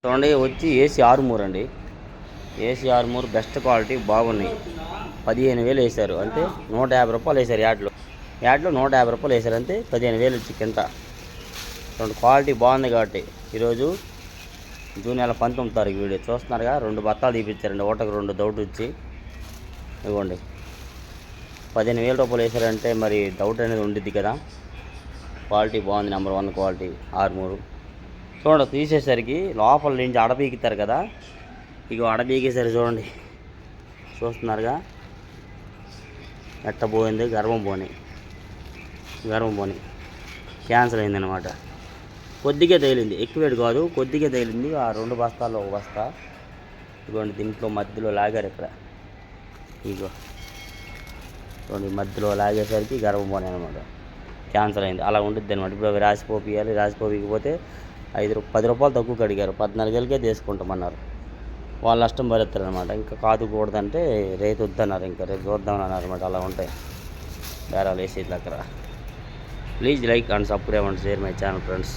చూడండి వచ్చి ఏసీ ఆర్మూర్ అండి. ఏసీ ఆర్మూర్ బెస్ట్ క్వాలిటీ బాగున్నాయి. 15,000 వేశారు అంతే. 150 రూపాయలు వేశారు యాడ్లో 150 రూపాయలు వేశారు అంతే. 15,000 వచ్చి కింద. చూడండి క్వాలిటీ బాగుంది కాబట్టి ఈరోజు జూన్ నెల 19వ తారీఖు వీడియో చూస్తున్నారుగా. 2 బత్తాలు తీపిచ్చారండి. ఒకటికి 2 దౌట్ వచ్చి ఇవ్వండి. 15,000 రూపాయలు వేశారంటే మరి డౌట్ అనేది ఉండిద్ది కదా. క్వాలిటీ బాగుంది. Number 1 quality Armoor. చూడండి తీసేసరికి లోపల నుంచి అడపీకుతారు కదా. ఇక అడపీకేసరి చూడండి. చూస్తున్నారుగా ఎట్ట పోయింది. గర్భం పోని క్యాన్సర్ అయిందనమాట. కొద్దిగా తగిలింది, ఎక్కువేడు కాదు, కొద్దిగా తగిలింది. ఆ 2 బస్తాల్లో 1 బస్తా ఇదిగోండి. దీంట్లో మధ్యలో లాగారు ఇక్కడ. ఇగో చూడండి మధ్యలో లాగేసరికి గర్భం పోని అనమాట. క్యాన్సర్ అయింది. అలా ఉంటుంది అనమాట. ఇప్పుడు అవి రాసిపోపియాలి. రాసిపోకపోతే 10 రూపాయలు తక్కువ అడిగారు. 14,000కే తీసుకుంటామన్నారు. వాళ్ళు నష్టం భరిస్తారు అనమాట. ఇంకా కాదుకూడదంటే రేటు వద్దన్నారు. ఇంకా రేపు చూద్దామని అన్నారు అనమాట. అలా ఉంటాయి బేరాలు వేసేది దగ్గర. Please like and subscribe and share my channel friends.